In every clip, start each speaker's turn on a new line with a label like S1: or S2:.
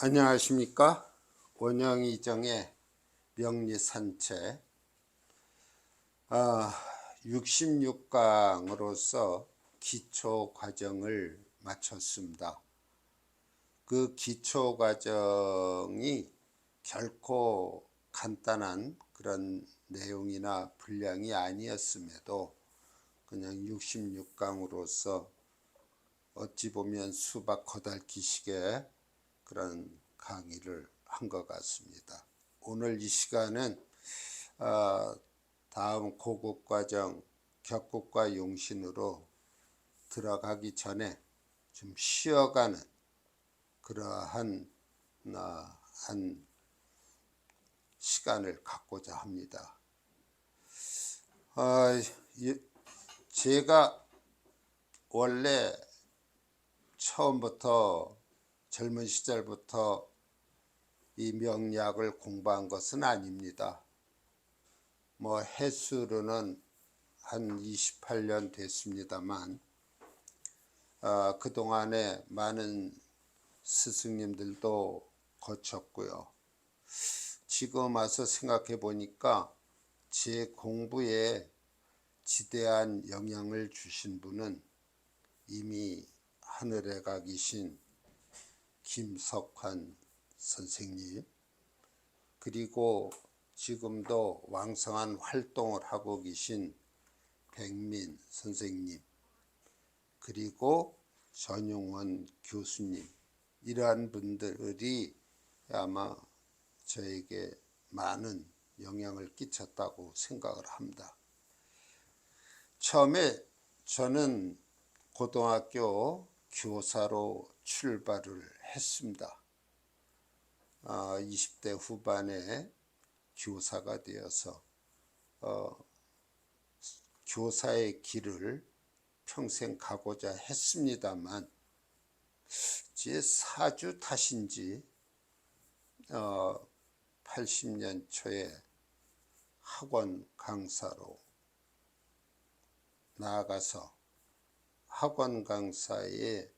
S1: 안녕하십니까? 원영이정의 명리산책 66강으로서 기초 과정을 마쳤습니다. 그 기초 과정이 결코 간단한 그런 내용이나 분량이 아니었음에도 그냥 66강으로서 어찌 보면 수박 거달기식의 그런 강의를 한 것 같습니다. 오늘 이 시간은 다음 고급과정 격국과 용신으로 들어가기 전에 좀 쉬어가는 그러한 한 시간을 갖고자 합니다. 제가 원래 처음부터 젊은 시절부터 이 명리학을 공부한 것은 아닙니다. 횟수로는 한 28년 됐습니다만 그동안에 많은 스승님들도 거쳤고요. 지금 와서 생각해 보니까 제 공부에 지대한 영향을 주신 분은 이미 하늘에 가 계신 김석환 선생님, 그리고 지금도 왕성한 활동을 하고 계신 백민 선생님, 그리고 전용원 교수님, 이러한 분들이 아마 저에게 많은 영향을 끼쳤다고 생각을 합니다. 처음에 저는 고등학교 교사로 출발을 했습니다. 20대 후반에 교사가 되어서 교사의 길을 평생 가고자 했습니다만 제 사주 탓인지 80년 초에 학원 강사로 나아가서 학원 강사의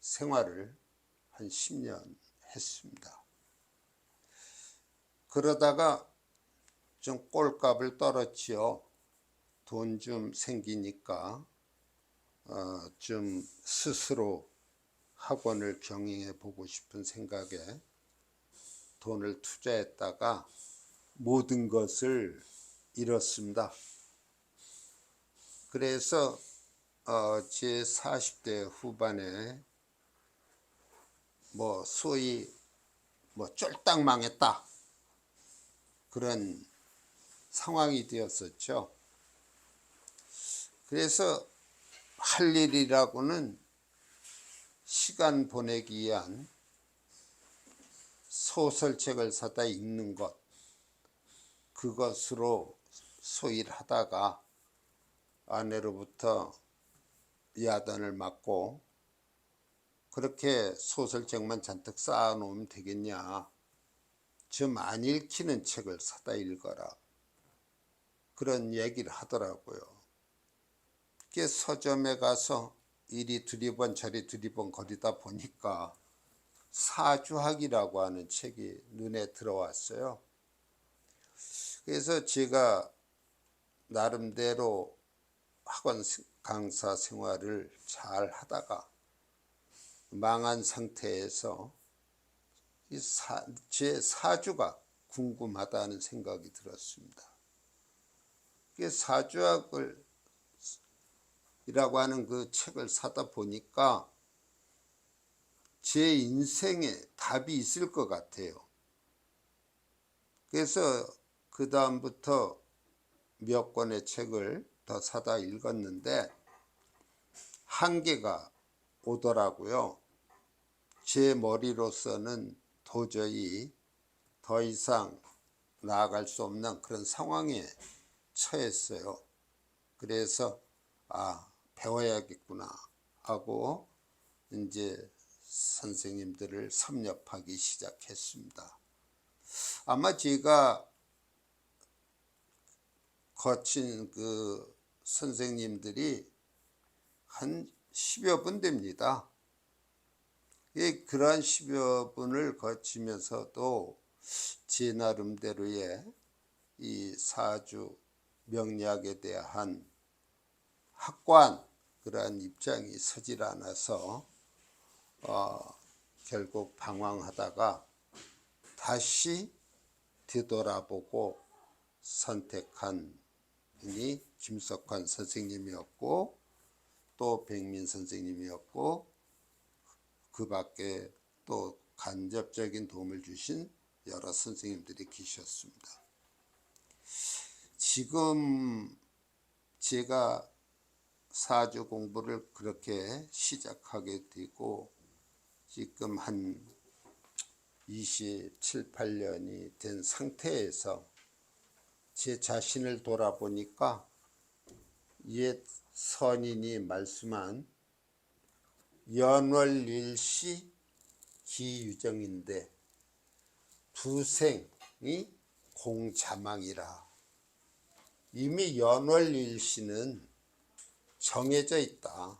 S1: 생활을 한 10년 했습니다. 그러다가 좀 꼴값을 떨었지요. 돈 좀 생기니까 좀 스스로 학원을 경영해 보고 싶은 생각에 돈을 투자했다가 모든 것을 잃었습니다. 그래서 제 40대 후반에 소위 쫄딱 망했다 그런 상황이 되었었죠. 그래서 할 일이라고는 시간 보내기 위한 소설책을 사다 읽는 것, 그것으로 소일 하다가 아내로부터 야단을 맞고, 그렇게 소설책만 잔뜩 쌓아놓으면 되겠냐, 좀 안 읽히는 책을 사다 읽어라, 그런 얘기를 하더라고요. 그게 서점에 가서 이리 두리번 저리 두리번 거리다 보니까 사주학이라고 하는 책이 눈에 들어왔어요. 그래서 제가 나름대로 학원 강사 생활을 잘 하다가 망한 상태에서 제 사주가 궁금하다는 생각이 들었습니다. 사주학을 이라고 하는 그 책을 사다 보니까 제 인생에 답이 있을 것 같아요. 그래서 그 다음부터 몇 권의 책을 더 사다 읽었는데 한계가 오더라고요. 제 머리로서는 도저히 더 이상 나아갈 수 없는 그런 상황에 처했어요. 그래서 배워야겠구나 하고 이제 선생님들을 섭렵하기 시작했습니다. 아마 제가 거친 그 선생님들이 한 10여 분 됩니다. 그러한 10여 분을 거치면서도 제 나름대로의 이 사주 명리학에 대한 확고한 그러한 입장이 서질 않아서 결국 방황하다가 다시 되돌아보고 선택한 분이 김석환 선생님이었고 또 백민 선생님이었고 그 밖에 또 간접적인 도움을 주신 여러 선생님들이 계셨습니다. 지금 제가 사주 공부를 그렇게 시작하게 되고 지금 한 27, 8년이 된 상태에서 제 자신을 돌아보니까 옛 선인이 말씀한 연월일시 기유정인데 두생이 공자망이라. 이미 연월일시는 정해져 있다.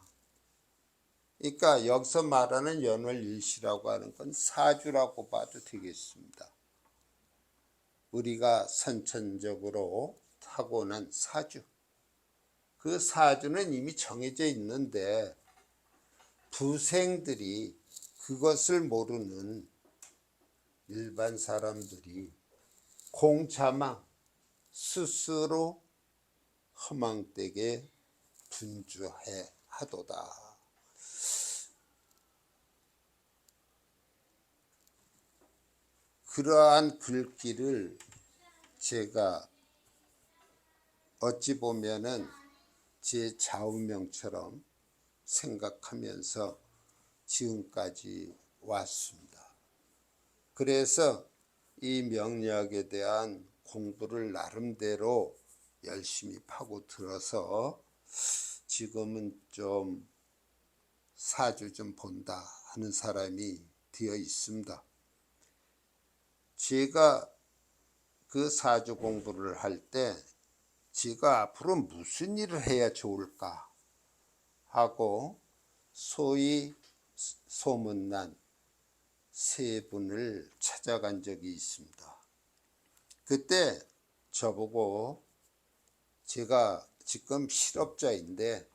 S1: 그러니까 여기서 말하는 연월일시라고 하는 건 사주라고 봐도 되겠습니다. 우리가 선천적으로 타고난 사주, 그 사주는 이미 정해져 있는데 부생들이 그것을 모르는 일반 사람들이 공자망 스스로 허망되게 분주해 하도다. 그러한 글귀를 제가 어찌 보면은 제 좌우명처럼 생각하면서 지금까지 왔습니다. 그래서 이 명리학에 대한 공부를 나름대로 열심히 파고들어서 지금은 좀 사주 좀 본다 하는 사람이 되어 있습니다. 제가 그 사주 공부를 할 때 제가 앞으로 무슨 일을 해야 좋을까 하고 소위 소문난 세 분을 찾아간 적이 있습니다. 그때 저보고 제가 지금 실업자인데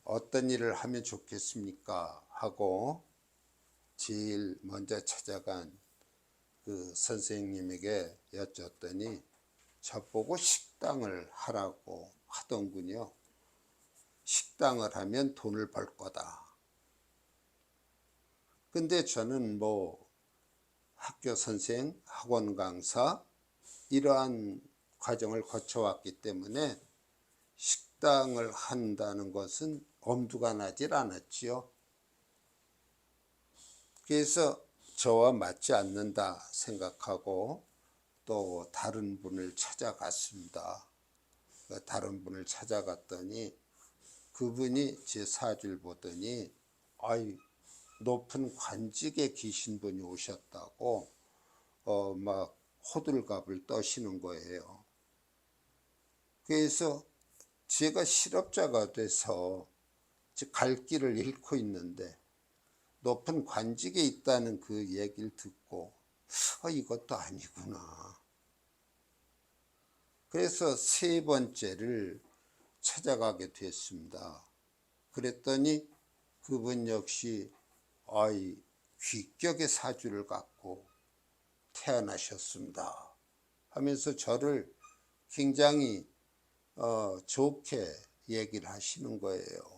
S1: 어떤 일을 하면 좋겠습니까 하고 제일 먼저 찾아간 그 선생님에게 여쭸더니 저보고 식당을 하라고 하던군요. 식당을 하면 돈을 벌 거다. 근데 저는 뭐 학교 선생, 학원 강사 이러한 과정을 거쳐왔기 때문에 식당을 한다는 것은 엄두가 나질 않았지요. 그래서 저와 맞지 않는다 생각하고 또 다른 분을 찾아갔습니다. 다른 분을 찾아갔더니 그분이 제 사주를 보더니 높은 관직에 계신 분이 오셨다고 막 호들갑을 떠시는 거예요. 그래서 제가 실업자가 돼서 갈 길을 잃고 있는데 높은 관직에 있다는 그 얘기를 듣고 이것도 아니구나. 그래서 세 번째를 찾아가게 됐습니다. 그랬더니 그분 역시 귀격의 사주를 갖고 태어나셨습니다 하면서 저를 굉장히 좋게 얘기를 하시는 거예요.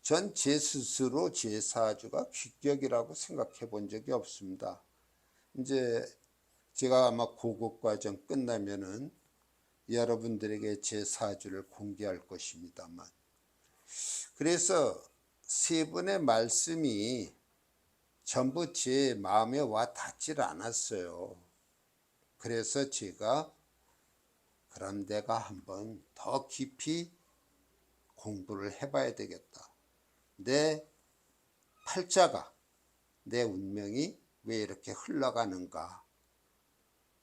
S1: 전 제 스스로 제 사주가 귀격이라고 생각해 본 적이 없습니다. 이제 제가 아마 고급 과정 끝나면은 여러분들에게 제 사주를 공개할 것입니다만, 그래서 세 분의 말씀이 전부 제 마음에 와 닿질 않았어요. 그래서 제가 그럼 내가 한번 더 깊이 공부를 해봐야 되겠다. 내 팔자가, 내 운명이 왜 이렇게 흘러가는가,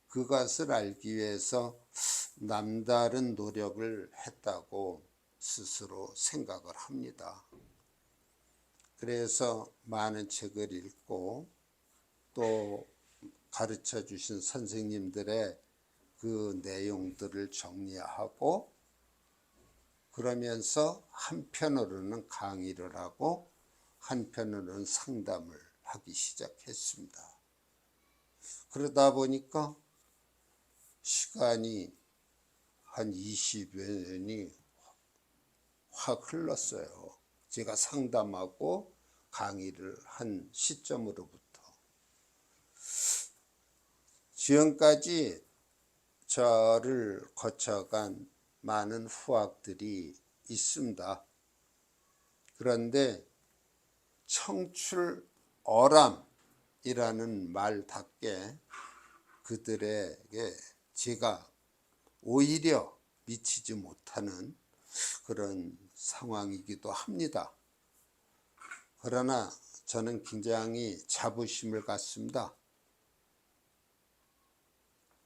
S1: 그것을 알기 위해서 남다른 노력을 했다고 스스로 생각을 합니다. 그래서 많은 책을 읽고 또 가르쳐 주신 선생님들의 그 내용들을 정리하고 그러면서 한편으로는 강의를 하고 한편으로는 상담을 하기 시작했습니다. 그러다 보니까 시간이 한 20여 년이 확 흘렀어요. 제가 상담하고 강의를 한 시점으로부터. 지금까지 저를 거쳐간 많은 후학들이 있습니다. 그런데 청출어람이라는 말답게 그들에게 제가 오히려 미치지 못하는 그런 상황이기도 합니다. 그러나 저는 굉장히 자부심을 갖습니다.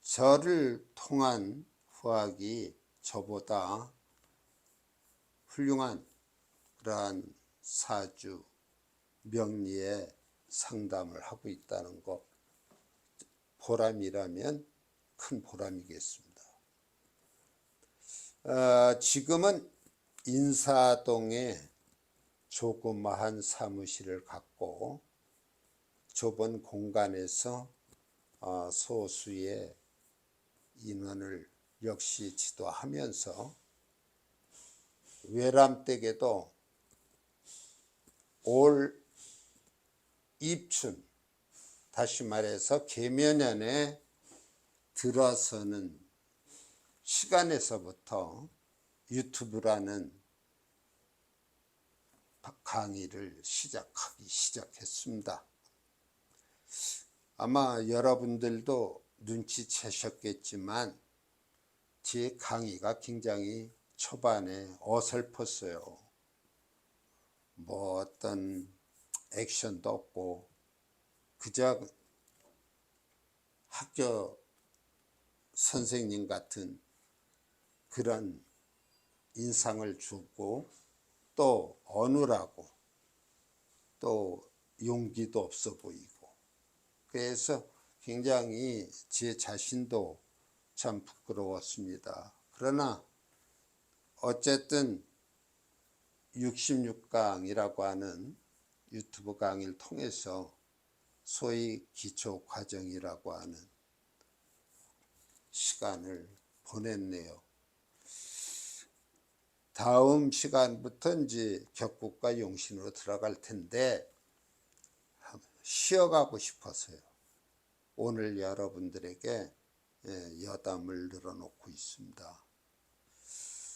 S1: 저를 통한 후학이 저보다 훌륭한 그러한 사주, 명리의 상담을 하고 있다는 것, 보람이라면 큰 보람이겠습니다. 지금은 인사동에 조그마한 사무실을 갖고 좁은 공간에서 소수의 인원을 역시 지도하면서 외람댁에도 올 입춘, 다시 말해서 계면연에 들어서는 시간에서부터 유튜브라는 강의를 시작하기 시작했습니다. 아마 여러분들도 눈치채셨겠지만 제 강의가 굉장히 초반에 어설펐어요. 뭐 어떤 액션도 없고 그저 학교 선생님 같은 그런 인상을 주고 또 어눌하고 또 용기도 없어 보이고 그래서 굉장히 제 자신도 참 부끄러웠습니다. 그러나 어쨌든 66강이라고 하는 유튜브 강의를 통해서 소위 기초과정이라고 하는 시간을 보냈네요. 다음 시간부터 이제 격국과 용신으로 들어갈 텐데 쉬어가고 싶어서요. 오늘 여러분들에게 여담을 늘어놓고 있습니다.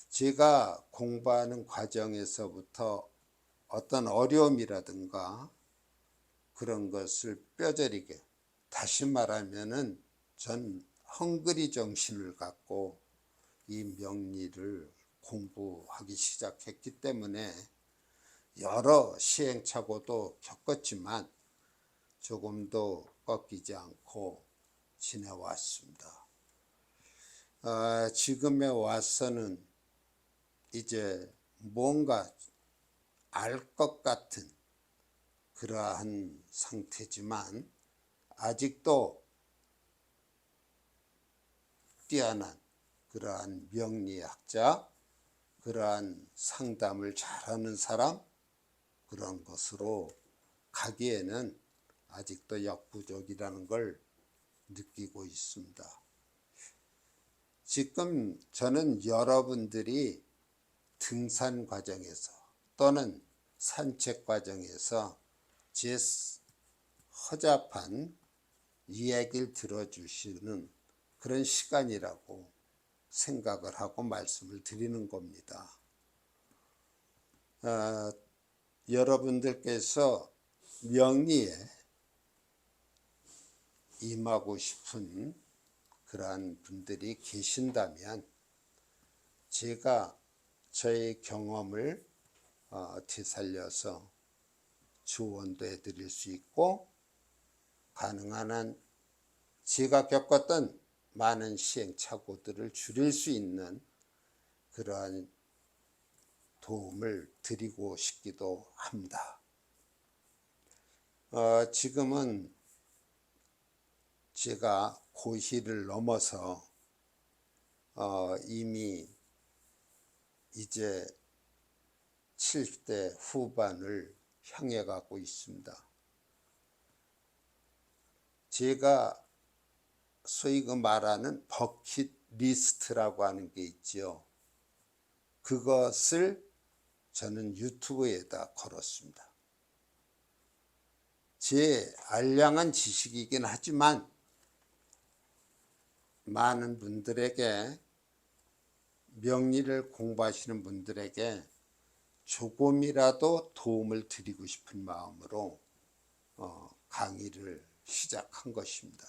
S1: 제가 공부하는 과정에서부터 어떤 어려움이라든가 그런 것을 뼈저리게, 다시 말하면은 전 헝그리 정신을 갖고 이 명리를 공부하기 시작했기 때문에 여러 시행착오도 겪었지만 조금도 꺾이지 않고 지내왔습니다. 지금에 와서는 이제 뭔가 알 것 같은 그러한 상태지만 아직도 뛰어난 그러한 명리학자, 그러한 상담을 잘하는 사람, 그런 것으로 가기에는 아직도 역부족이라는 걸 느끼고 있습니다. 지금 저는 여러분들이 등산 과정에서 또는 산책 과정에서 제 허접한 이야기를 들어주시는 그런 시간이라고 생각을 하고 말씀을 드리는 겁니다. 여러분들께서 명리에 임하고 싶은 그러한 분들이 계신다면 제가 저의 경험을 되살려서 조언도 해드릴 수 있고 가능한 한 제가 겪었던 많은 시행착오들을 줄일 수 있는 그러한 도움을 드리고 싶기도 합니다. 지금은 제가 고시를 넘어서 이미 이제 70대 후반을 향해 가고 있습니다. 제가 소위 그 말하는 버킷리스트라고 하는 게 있죠. 그것을 저는 유튜브에다 걸었습니다. 제 알량한 지식이긴 하지만 많은 분들에게, 명리를 공부하시는 분들에게 조금이라도 도움을 드리고 싶은 마음으로 강의를 시작한 것입니다.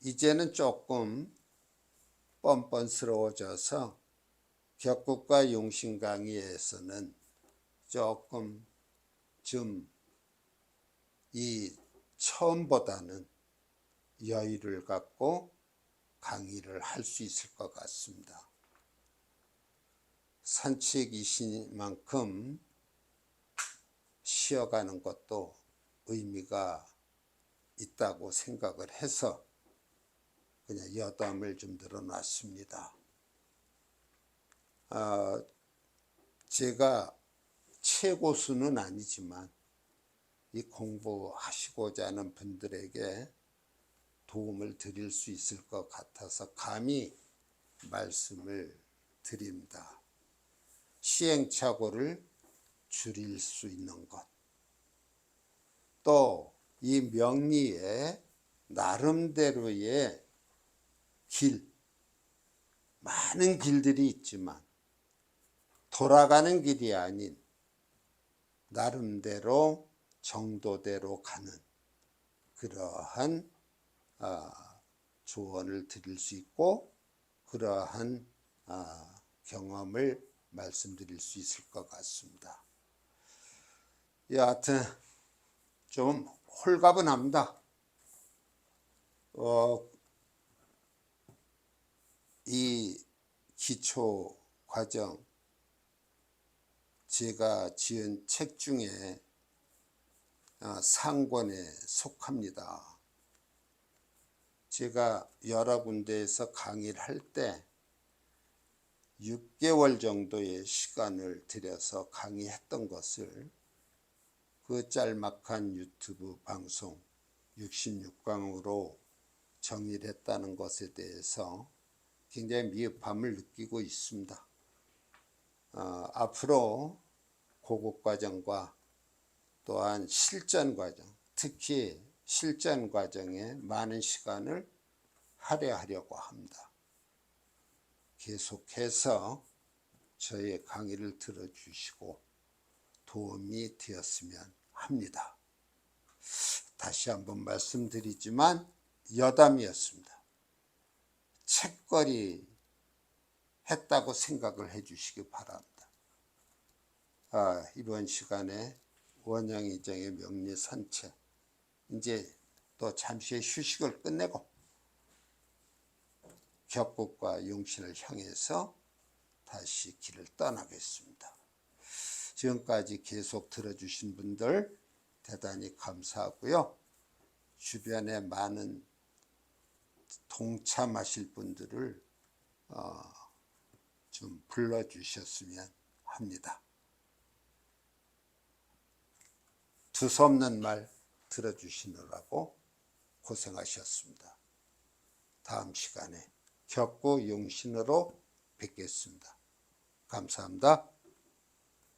S1: 이제는 조금 뻔뻔스러워져서 격국과 용신 강의에서는 조금 이 처음보다는 여유를 갖고 강의를 할 수 있을 것 같습니다. 산책이시만큼 쉬어가는 것도 의미가 있다고 생각을 해서 그냥 여담을 좀 늘어놨습니다. 제가 최고수는 아니지만 이 공부하시고자 하는 분들에게 도움을 드릴 수 있을 것 같아서 감히 말씀을 드립니다. 시행착오를 줄일 수 있는 것, 또 이 명리에 나름대로의 많은 길들이 있지만 돌아가는 길이 아닌 나름대로 정도대로 가는 그러한 조언을 드릴 수 있고 그러한 경험을 말씀드릴 수 있을 것 같습니다. 여하튼 좀 홀가분합니다. 이 기초 과정, 제가 지은 책 중에 상권에 속합니다. 제가 여러 군데에서 강의를 할 때 6개월 정도의 시간을 들여서 강의했던 것을 그 짤막한 유튜브 방송 66강으로 정의를 했다는 것에 대해서 굉장히 미흡함을 느끼고 있습니다. 앞으로 고급과정과 또한 실전과정, 특히 실전과정에 많은 시간을 할애하려고 합니다. 계속해서 저의 강의를 들어주시고 도움이 되었으면 합니다. 다시 한번 말씀드리지만 여담이었습니다. 책거리 했다고 생각을 해주시기 바랍니다. 이번 시간에 원영이정의 명리 산책, 이제 또 잠시의 휴식을 끝내고 격국과 용신을 향해서 다시 길을 떠나겠습니다. 지금까지 계속 들어주신 분들 대단히 감사하고요. 주변에 많은 동참하실 분들을 좀 불러주셨으면 합니다. 두서없는 말 들어주시느라고 고생하셨습니다. 다음 시간에 격구 용신으로 뵙겠습니다. 감사합니다.